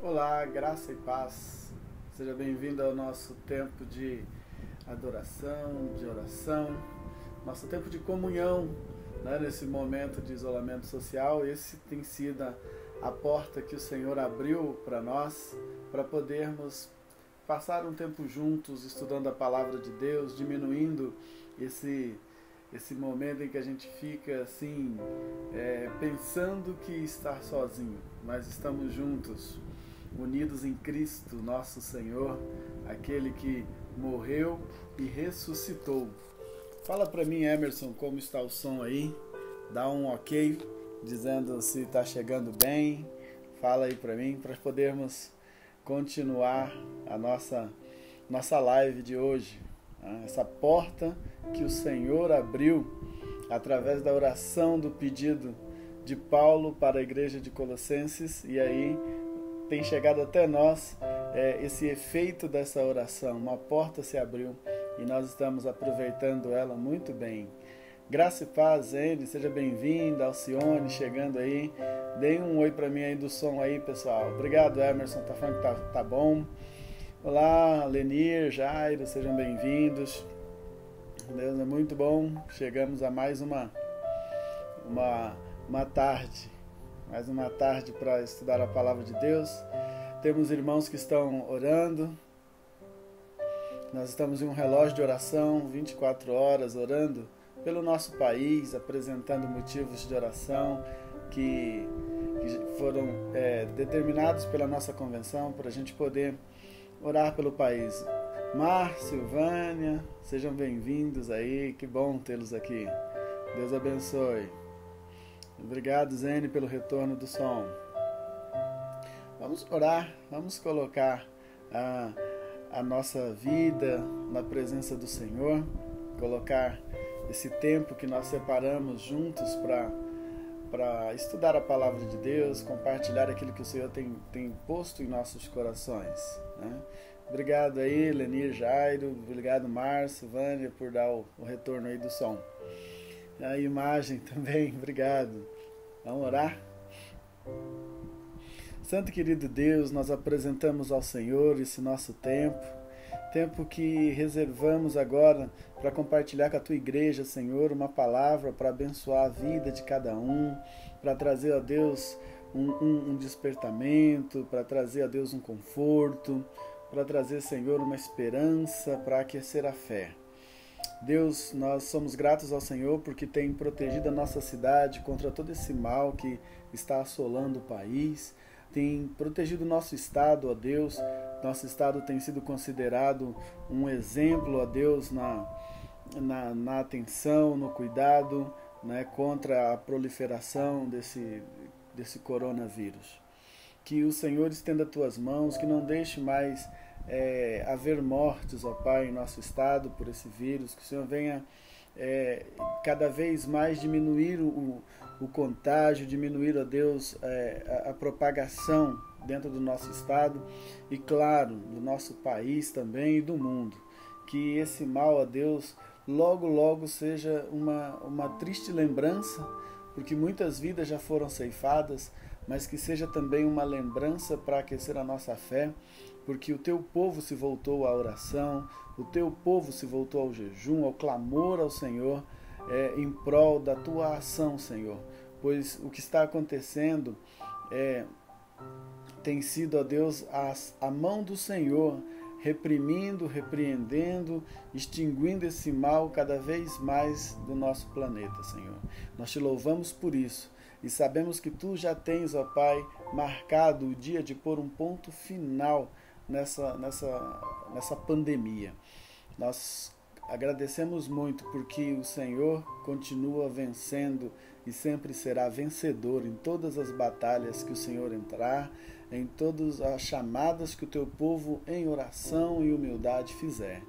Olá, graça e paz. Seja bem-vindo ao nosso tempo de adoração, de oração, nosso tempo de comunhão, né, nesse momento de isolamento social. Esse tem sido a porta que o Senhor abriu para nós, para podermos passar um tempo juntos, estudando a palavra de Deus, diminuindo esse momento em que a gente fica assim, pensando que está sozinho, mas estamos juntos, unidos em Cristo, nosso Senhor, aquele que morreu e ressuscitou. Fala para mim, Emerson, como está o som aí? Dá um ok, dizendo se está chegando bem. Fala aí para mim, para podermos continuar a nossa live de hoje. Essa porta que o Senhor abriu através da oração do pedido de Paulo para a igreja de Colossenses, e aí tem chegado até nós esse efeito dessa oração. Uma porta se abriu e nós estamos aproveitando ela muito bem. Graça e paz, Zene, seja bem-vinda. Alcione chegando aí. Deem um oi para mim aí do som aí, pessoal. Obrigado, Emerson, tá falando que tá bom. Olá, Lenir, Jairo, sejam bem-vindos. Deus é muito bom. Chegamos a mais uma tarde. Mais uma tarde para estudar a palavra de Deus. Temos irmãos que estão orando. Nós estamos em um relógio de oração, 24 horas orando pelo nosso país, apresentando motivos de oração que foram determinados pela nossa convenção, para a gente poder orar pelo país. Márcio, Vânia, sejam bem-vindos aí, que bom tê-los aqui. Deus abençoe. Obrigado, Zene, pelo retorno do som. Vamos orar, vamos colocar a nossa vida na presença do Senhor, colocar esse tempo que nós separamos juntos para estudar a palavra de Deus, compartilhar aquilo que o Senhor tem posto em nossos corações, né? Obrigado aí, Lenir, Jairo, obrigado, Márcio, Vânia, por dar o retorno aí do som. A imagem também, obrigado. Vamos orar? Santo e querido Deus, nós apresentamos ao Senhor esse nosso tempo que reservamos agora para compartilhar com a Tua igreja, Senhor, uma palavra para abençoar a vida de cada um, para trazer a Deus um despertamento, para trazer a Deus um conforto, para trazer, Senhor, uma esperança, para aquecer a fé. Deus, nós somos gratos ao Senhor porque tem protegido a nossa cidade contra todo esse mal que está assolando o país, tem protegido o nosso estado, ó Deus. Nosso estado tem sido considerado um exemplo, ó Deus, na atenção, no cuidado, né, contra a proliferação desse coronavírus. Que o Senhor estenda as tuas mãos, que não deixe mais haver mortes, ó Pai, em nosso estado por esse vírus, que o Senhor venha cada vez mais diminuir o contágio, diminuir, ó Deus, a propagação dentro do nosso estado e, claro, do nosso país também e do mundo. Que esse mal, ó Deus, logo, logo seja uma triste lembrança, porque muitas vidas já foram ceifadas, mas que seja também uma lembrança para aquecer a nossa fé, porque o Teu povo se voltou à oração, o Teu povo se voltou ao jejum, ao clamor ao Senhor, em prol da Tua ação, Senhor. Pois o que está acontecendo tem sido, ó Deus, a mão do Senhor reprimindo, repreendendo, extinguindo esse mal cada vez mais do nosso planeta, Senhor. Nós Te louvamos por isso e sabemos que Tu já tens, ó Pai, marcado o dia de pôr um ponto final nessa pandemia. Nós agradecemos muito porque o Senhor continua vencendo e sempre será vencedor em todas as batalhas que o Senhor entrar, em todas as chamadas que o Teu povo em oração e humildade fizer.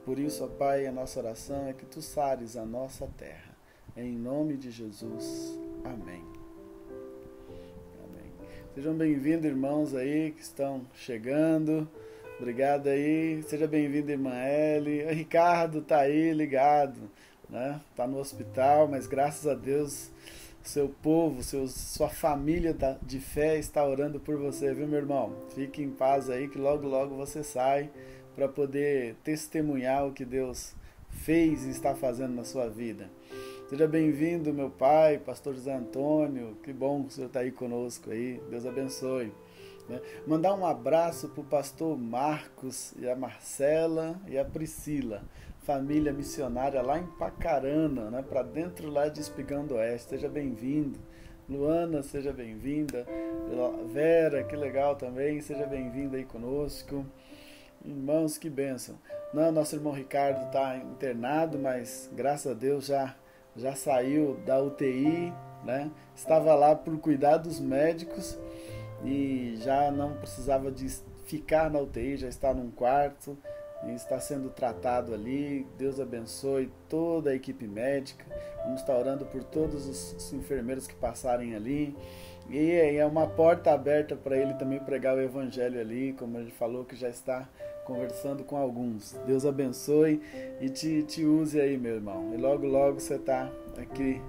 Por isso, ó Pai, a nossa oração é que Tu sares a nossa terra. Em nome de Jesus. Amém. Amém. Sejam bem-vindos, irmãos aí que estão chegando. Obrigado aí. Seja bem-vindo, irmã Eli. O Ricardo tá aí ligado, né? Tá no hospital, mas graças a Deus seu povo, sua família de fé está orando por você, viu, meu irmão? Fique em paz aí que logo, logo você sai para poder testemunhar o que Deus fez e está fazendo na sua vida. Seja bem-vindo, meu pai, pastor José Antônio, que bom que o senhor está aí conosco aí, Deus abençoe. Mandar um abraço para o pastor Marcos e a Marcela e a Priscila, família missionária lá em Pacarana, para dentro lá de Espigão do Oeste. Seja bem-vindo. Luana, seja bem-vinda. Vera, que legal também, seja bem-vinda aí conosco. Irmãos, que bênção. Nosso irmão Ricardo está internado, mas graças a Deus já saiu da UTI, né? Estava lá por cuidar dos médicos e já não precisava de ficar na UTI, já está num quarto e está sendo tratado ali. Deus abençoe toda a equipe médica. Vamos estar orando por todos os enfermeiros que passarem ali. E é uma porta aberta para ele também pregar o evangelho ali, como ele falou que já está conversando com alguns. Deus abençoe e te use aí, meu irmão. E logo, logo você está aqui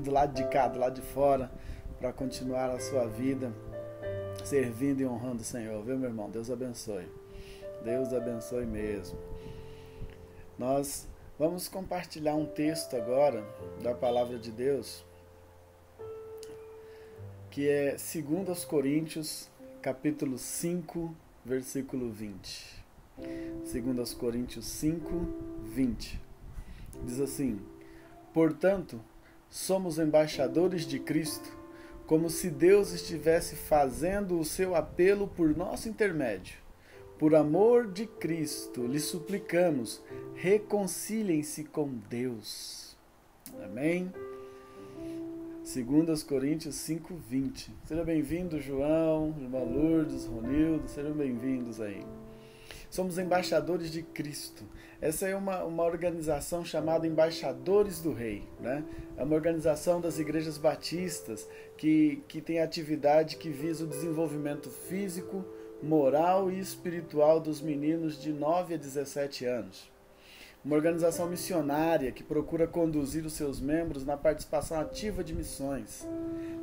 do lado de cá, do lado de fora, para continuar a sua vida servindo e honrando o Senhor, viu, meu irmão? Deus abençoe. Deus abençoe mesmo. Nós vamos compartilhar um texto agora da palavra de Deus, que é 2 Coríntios, capítulo 5, versículo 20. 2 Coríntios 5, 20. Diz assim: portanto, somos embaixadores de Cristo, como se Deus estivesse fazendo o seu apelo por nosso intermédio. Por amor de Cristo, lhe suplicamos, reconciliem-se com Deus. Amém? 2 Coríntios 5, 20. Seja bem-vindo, João, irmã Lourdes, Ronildo, sejam bem-vindos aí. Somos embaixadores de Cristo. Essa é uma organização chamada Embaixadores do Rei, né? É uma organização das igrejas batistas que tem atividade que visa o desenvolvimento físico, moral e espiritual dos meninos de 9 a 17 anos. Uma organização missionária que procura conduzir os seus membros na participação ativa de missões.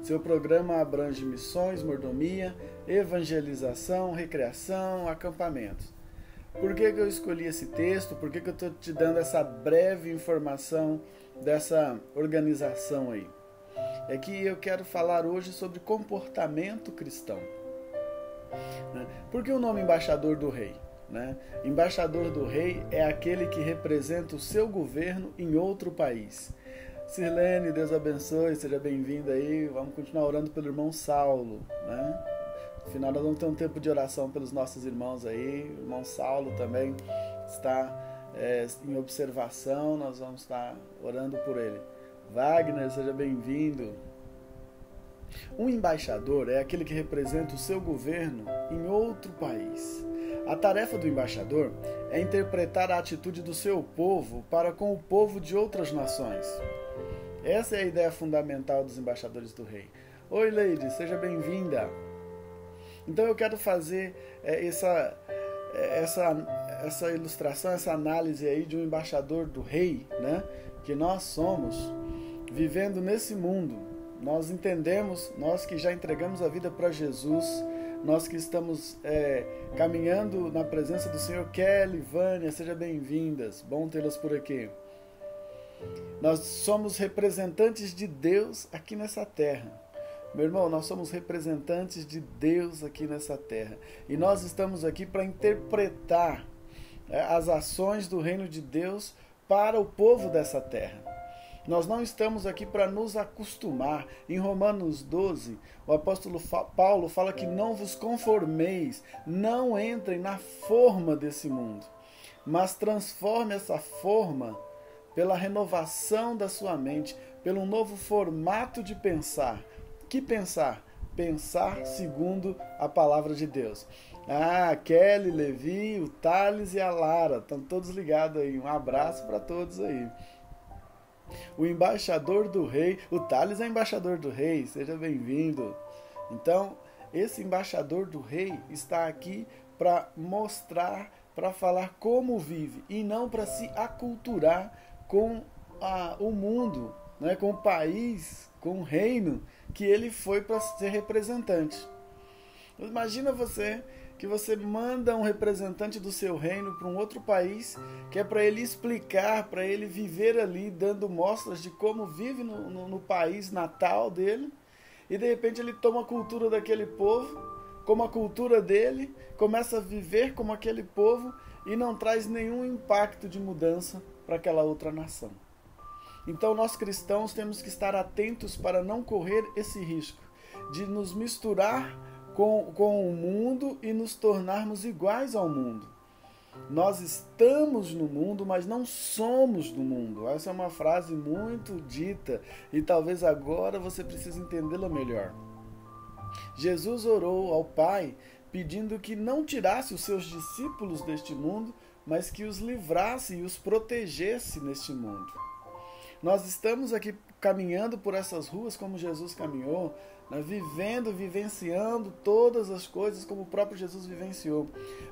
Seu programa abrange missões, mordomia, evangelização, recreação, acampamentos. Por que eu escolhi esse texto? Por que eu estou te dando essa breve informação dessa organização aí? É que eu quero falar hoje sobre comportamento cristão. Por que o nome Embaixador do Rei? Embaixador do Rei é aquele que representa o seu governo em outro país. Sirlene, Deus abençoe, seja bem-vinda aí. Vamos continuar orando pelo irmão Saulo, né? No final nós vamos ter um tempo de oração pelos nossos irmãos aí. O irmão Saulo também está em observação, nós vamos estar orando por ele. Wagner, seja bem-vindo. Um embaixador é aquele que representa o seu governo em outro país. A tarefa do embaixador é interpretar a atitude do seu povo para com o povo de outras nações. Essa é a ideia fundamental dos embaixadores do rei. Oi, Lady, seja bem-vinda. Então eu quero fazer essa ilustração, essa análise aí de um embaixador do rei, né? Que nós somos, vivendo nesse mundo. Nós entendemos, nós que já entregamos a vida para Jesus, nós que estamos caminhando na presença do Senhor. Kelly, Vânia, sejam bem-vindas, bom tê-las por aqui. Nós somos representantes de Deus aqui nessa terra. Meu irmão, nós somos representantes de Deus aqui nessa terra. E nós estamos aqui para interpretar as ações do reino de Deus para o povo dessa terra. Nós não estamos aqui para nos acostumar. Em Romanos 12, o apóstolo Paulo fala que não vos conformeis, não entrem na forma desse mundo, mas transforme essa forma pela renovação da sua mente, pelo novo formato de pensar. Que pensar? Pensar segundo a palavra de Deus. A Kelly, Levi, o Thales e a Lara, estão todos ligados aí. Um abraço para todos aí. O embaixador do rei, o Thales é embaixador do rei, seja bem-vindo. Então, esse embaixador do rei está aqui para mostrar, para falar como vive e não para se aculturar com o mundo, né, com o país, com o reino que ele foi para ser representante. Imagina que você manda um representante do seu reino para um outro país, que é para ele explicar, para ele viver ali, dando mostras de como vive no país natal dele, e de repente ele toma a cultura daquele povo, como a cultura dele, começa a viver como aquele povo e não traz nenhum impacto de mudança para aquela outra nação. Então nós cristãos temos que estar atentos para não correr esse risco de nos misturar com o mundo e nos tornarmos iguais ao mundo. Nós estamos no mundo, mas não somos do mundo. Essa é uma frase muito dita e talvez agora você precise entendê-la melhor. Jesus orou ao Pai pedindo que não tirasse os seus discípulos deste mundo, mas que os livrasse e os protegesse neste mundo. Nós estamos aqui caminhando por essas ruas como Jesus caminhou, vivenciando todas as coisas como o próprio Jesus vivenciou.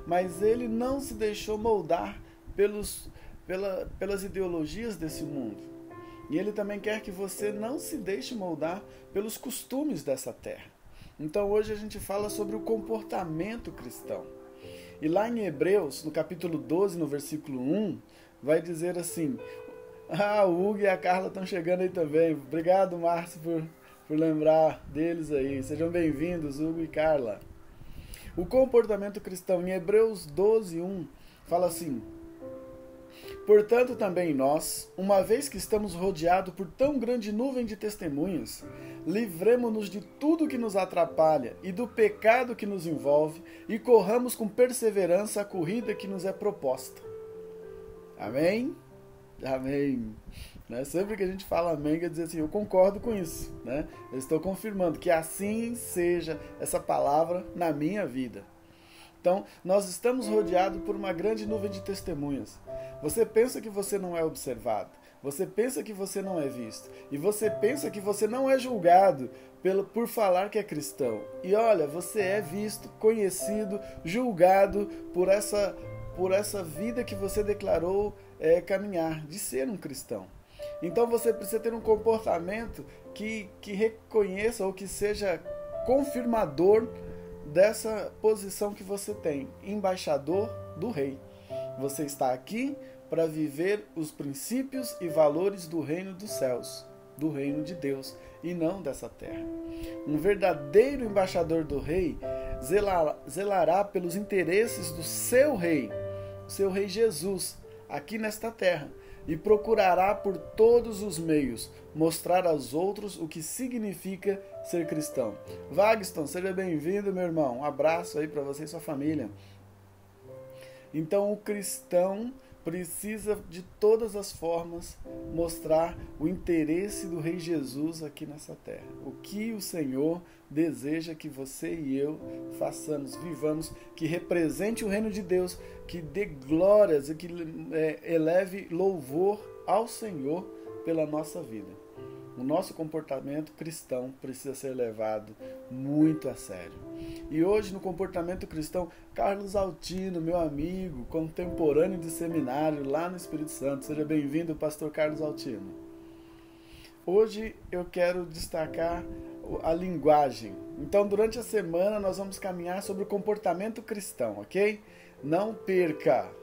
Mas ele não se deixou moldar pelas ideologias desse mundo. E ele também quer que você não se deixe moldar pelos costumes dessa terra. Então hoje a gente fala sobre o comportamento cristão. E lá em Hebreus, no capítulo 12, no versículo 1, vai dizer assim... o Hugo e a Carla estão chegando aí também. Obrigado, Márcio, por lembrar deles aí. Sejam bem-vindos, Hugo e Carla. O comportamento cristão em Hebreus 12, 1, fala assim: portanto também nós, uma vez que estamos rodeados por tão grande nuvem de testemunhas, livremo-nos de tudo que nos atrapalha e do pecado que nos envolve e corramos com perseverança a corrida que nos é proposta. Amém? Amém. Sempre que a gente fala amém, quer dizer assim, eu concordo com isso. Eu estou confirmando que assim seja essa palavra na minha vida. Então, nós estamos rodeados por uma grande nuvem de testemunhas. Você pensa que você não é observado. Você pensa que você não é visto. E você pensa que você não é julgado por falar que é cristão. E olha, você é visto, conhecido, julgado por essa vida que você declarou caminhar, de ser um cristão. Então você precisa ter um comportamento que reconheça ou que seja confirmador dessa posição que você tem, embaixador do rei. Você está aqui para viver os princípios e valores do reino dos céus, do reino de Deus, e não dessa terra. Um verdadeiro embaixador do rei zelará pelos interesses do seu rei Jesus, aqui nesta terra, e procurará por todos os meios mostrar aos outros o que significa ser cristão. Wagston, seja bem-vindo, meu irmão. Um abraço aí para você e sua família. Então, o cristão precisa de todas as formas mostrar o interesse do Rei Jesus aqui nessa terra. O que o Senhor deseja que você e eu façamos, vivamos, que represente o reino de Deus, que dê glórias e que eleve louvor ao Senhor pela nossa vida. O nosso comportamento cristão precisa ser levado muito a sério. E hoje, no comportamento cristão, Carlos Altino, meu amigo, contemporâneo de seminário lá no Espírito Santo. Seja bem-vindo, pastor Carlos Altino. Hoje eu quero destacar a linguagem. Então, durante a semana, nós vamos caminhar sobre o comportamento cristão, ok? Não perca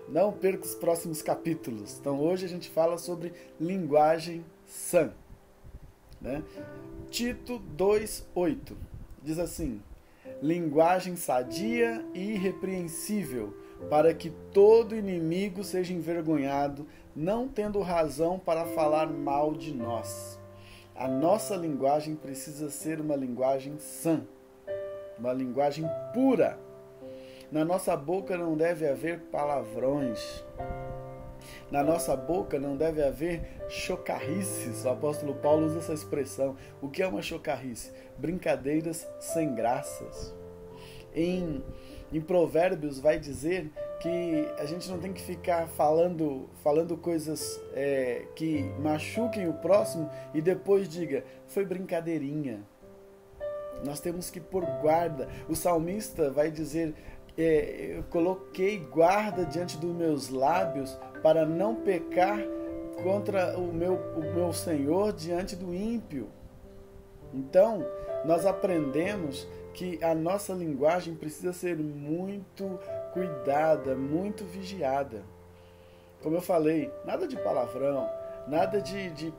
os próximos capítulos. Então, hoje a gente fala sobre linguagem sã. Tito 2:8 diz assim: linguagem sadia e irrepreensível, para que todo inimigo seja envergonhado, não tendo razão para falar mal de nós. A nossa linguagem precisa ser uma linguagem sã, uma linguagem pura. Na nossa boca não deve haver palavrões. Na nossa boca não deve haver chocarrices. O apóstolo Paulo usa essa expressão. O que é uma chocarrice? Brincadeiras sem graças. Em Provérbios vai dizer que a gente não tem que ficar falando coisas que machuquem o próximo e depois diga, foi brincadeirinha. Nós temos que pôr guarda. O salmista vai dizer, eu coloquei guarda diante dos meus lábios para não pecar contra o meu Senhor diante do ímpio. Então, nós aprendemos que a nossa linguagem precisa ser muito cuidada, muito vigiada. Como eu falei, nada de palavrão, nada de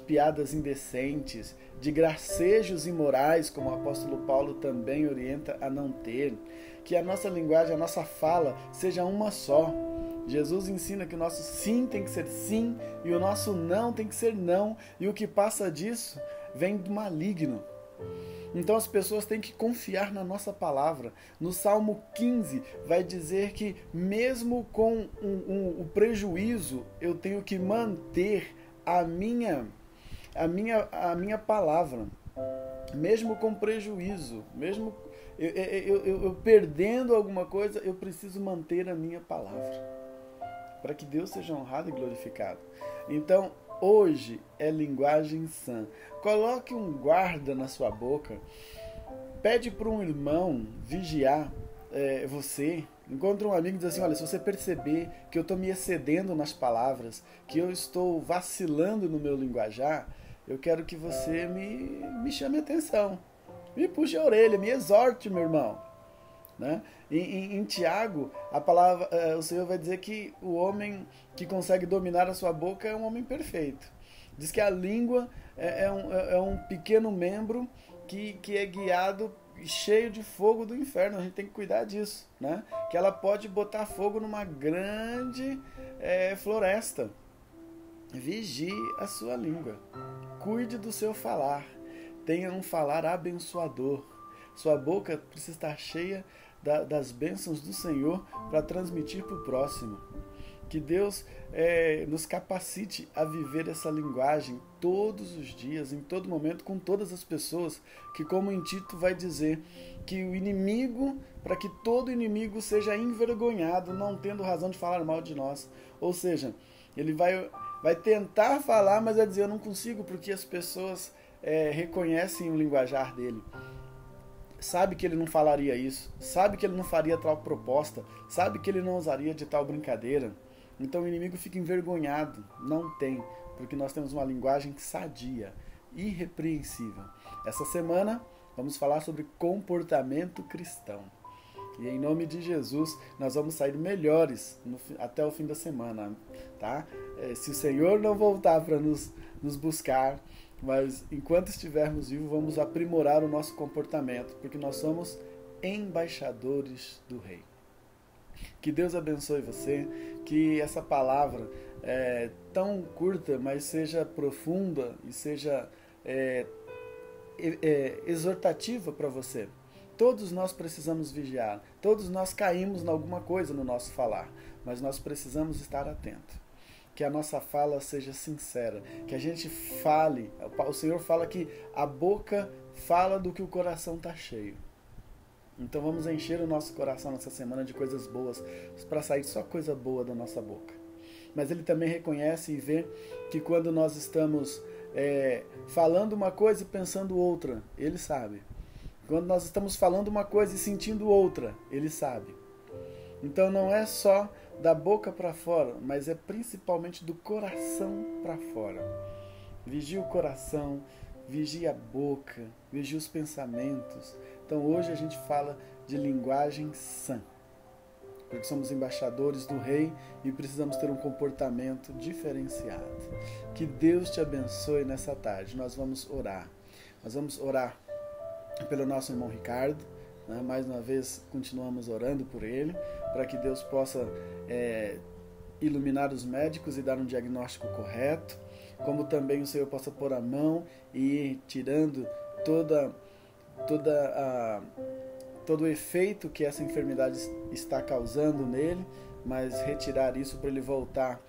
piadas indecentes, de gracejos imorais, como o apóstolo Paulo também orienta a não ter. Que a nossa linguagem, a nossa fala seja uma só. Jesus ensina que o nosso sim tem que ser sim e o nosso não tem que ser não. E o que passa disso vem do maligno. Então as pessoas têm que confiar na nossa palavra. No Salmo 15 vai dizer que mesmo com o prejuízo, eu tenho que manter a minha palavra. Mesmo com prejuízo, mesmo eu perdendo alguma coisa, eu preciso manter a minha palavra. Para que Deus seja honrado e glorificado. Então, hoje é linguagem sã. Coloque um guarda na sua boca. Pede para um irmão vigiar você. Encontra um amigo e diz assim, olha, se você perceber que eu estou me excedendo nas palavras, que eu estou vacilando no meu linguajar, eu quero que você me chame a atenção. Me puxe a orelha, me exorte, meu irmão. Né? Em Tiago, a palavra, o Senhor vai dizer que o homem que consegue dominar a sua boca é um homem perfeito. Diz que a língua é um pequeno membro que é guiado, cheio de fogo do inferno. A gente tem que cuidar disso, né? Que ela pode botar fogo numa grande floresta. Vigie a sua língua. Cuide do seu falar. Tenha um falar abençoador. Sua boca precisa estar cheia das bênçãos do Senhor para transmitir para o próximo. Que Deus nos capacite a viver essa linguagem todos os dias, em todo momento, com todas as pessoas, que como em Tito vai dizer, que o inimigo, para que todo inimigo seja envergonhado, não tendo razão de falar mal de nós. Ou seja, ele vai tentar falar, mas vai dizer, eu não consigo, porque as pessoas reconhecem o linguajar dele. Sabe que ele não falaria isso, sabe que ele não faria tal proposta, sabe que ele não usaria de tal brincadeira. Então o inimigo fica envergonhado. Não tem, porque nós temos uma linguagem sadia, irrepreensível. Essa semana vamos falar sobre comportamento cristão. E em nome de Jesus nós vamos sair melhores até o fim da semana, tá? Se o Senhor não voltar para nos buscar, mas enquanto estivermos vivos, vamos aprimorar o nosso comportamento, porque nós somos embaixadores do Rei. Que Deus abençoe você, que essa palavra tão curta, mas seja profunda e seja exortativa para você. Todos nós precisamos vigiar, todos nós caímos em alguma coisa no nosso falar, mas nós precisamos estar atentos. Que a nossa fala seja sincera, que a gente fale. O Senhor fala que a boca fala do que o coração está cheio. Então vamos encher o nosso coração nessa semana de coisas boas, para sair só coisa boa da nossa boca. Mas Ele também reconhece e vê que quando nós estamos falando uma coisa e pensando outra, Ele sabe. Quando nós estamos falando uma coisa e sentindo outra, Ele sabe. Então não é só da boca para fora, mas é principalmente do coração para fora. Vigie o coração, vigie a boca, vigie os pensamentos. Então hoje a gente fala de linguagem sã, porque somos embaixadores do Rei e precisamos ter um comportamento diferenciado. Que Deus te abençoe nessa tarde. Nós vamos orar. Nós vamos orar pelo nosso irmão Ricardo. Mais uma vez continuamos orando por ele, para que Deus possa iluminar os médicos e dar um diagnóstico correto, como também o Senhor possa pôr a mão e ir tirando todo o efeito que essa enfermidade está causando nele, mas retirar isso para ele voltar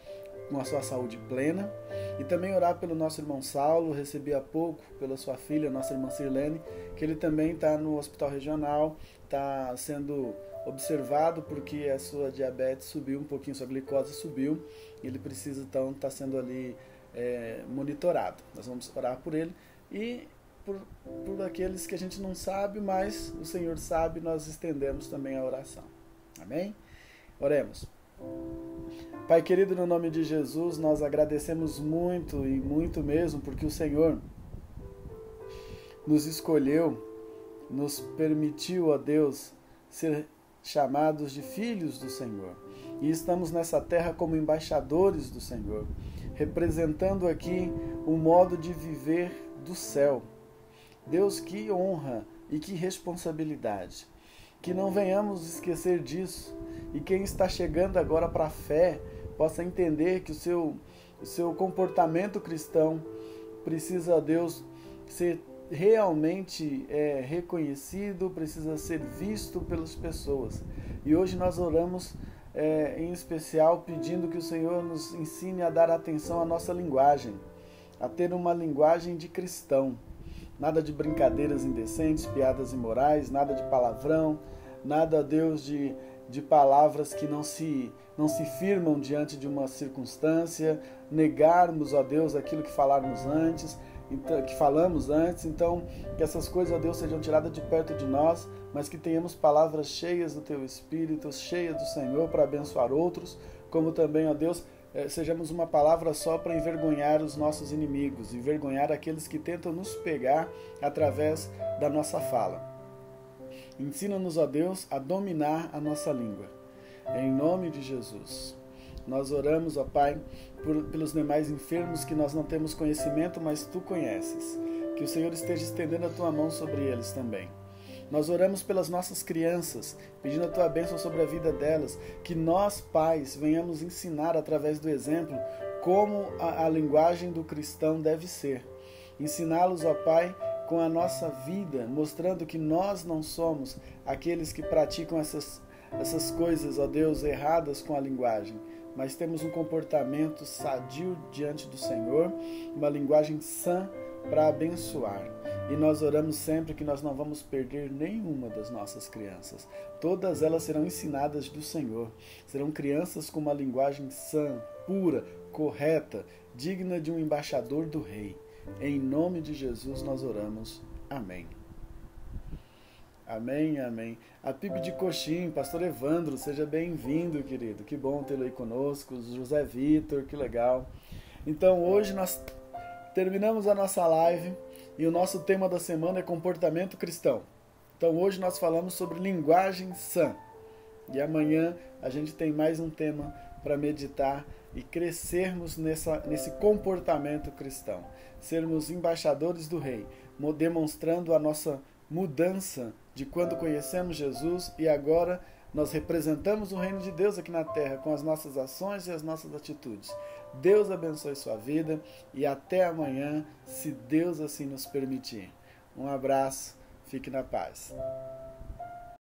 com a sua saúde plena. E também orar pelo nosso irmão Saulo, recebi há pouco pela sua filha, nossa irmã Sirlene, que ele também está no hospital regional, está sendo observado porque a sua diabetes subiu um pouquinho, sua glicose subiu, e ele precisa então estar sendo ali monitorado. Nós vamos orar por ele e por aqueles que a gente não sabe, mas o Senhor sabe, nós estendemos também a oração. Amém? Oremos. Pai querido, no nome de Jesus, nós agradecemos muito e muito mesmo, porque o Senhor nos escolheu, nos permitiu, ó Deus, ser chamados de filhos do Senhor. E estamos nessa terra como embaixadores do Senhor, representando aqui o modo de viver do céu. Deus, que honra e que responsabilidade. Que não venhamos esquecer disso. E quem está chegando agora para a fé possa entender que o seu comportamento cristão precisa, Deus, ser realmente reconhecido, precisa ser visto pelas pessoas. E hoje nós oramos em especial pedindo que o Senhor nos ensine a dar atenção à nossa linguagem, a ter uma linguagem de cristão. Nada de brincadeiras indecentes, piadas imorais, nada de palavrão, nada, Deus, de palavras que não se firmam diante de uma circunstância, negarmos, ó Deus, aquilo que falamos antes, então que essas coisas, ó Deus, sejam tiradas de perto de nós, mas que tenhamos palavras cheias do Teu Espírito, cheias do Senhor para abençoar outros, como também, ó Deus, sejamos uma palavra só para envergonhar os nossos inimigos, envergonhar aqueles que tentam nos pegar através da nossa fala. Ensina-nos, ó Deus, a dominar a nossa língua. Em nome de Jesus. Nós oramos, ó Pai, pelos demais enfermos que nós não temos conhecimento, mas Tu conheces. Que o Senhor esteja estendendo a Tua mão sobre eles também. Nós oramos pelas nossas crianças, pedindo a Tua bênção sobre a vida delas, que nós, pais, venhamos ensinar através do exemplo como a linguagem do cristão deve ser. Ensiná-los, ó Pai, com a nossa vida, mostrando que nós não somos aqueles que praticam essas coisas, ó Deus, erradas com a linguagem, mas temos um comportamento sadio diante do Senhor, uma linguagem sã para abençoar. E nós oramos sempre que nós não vamos perder nenhuma das nossas crianças. Todas elas serão ensinadas do Senhor. Serão crianças com uma linguagem sã, pura, correta, digna de um embaixador do Rei. Em nome de Jesus nós oramos. Amém. Amém, amém. A Pipe de Coxim, Pastor Evandro, seja bem-vindo, querido. Que bom tê-lo aí conosco. José Vitor, que legal. Então, hoje nós terminamos a nossa live e o nosso tema da semana é comportamento cristão. Então, hoje nós falamos sobre linguagem sã. E amanhã a gente tem mais um tema para meditar e crescermos nesse comportamento cristão. Sermos embaixadores do Rei, demonstrando a nossa mudança de quando conhecemos Jesus e agora nós representamos o reino de Deus aqui na terra com as nossas ações e as nossas atitudes. Deus abençoe sua vida e até amanhã, se Deus assim nos permitir. Um abraço, fique na paz.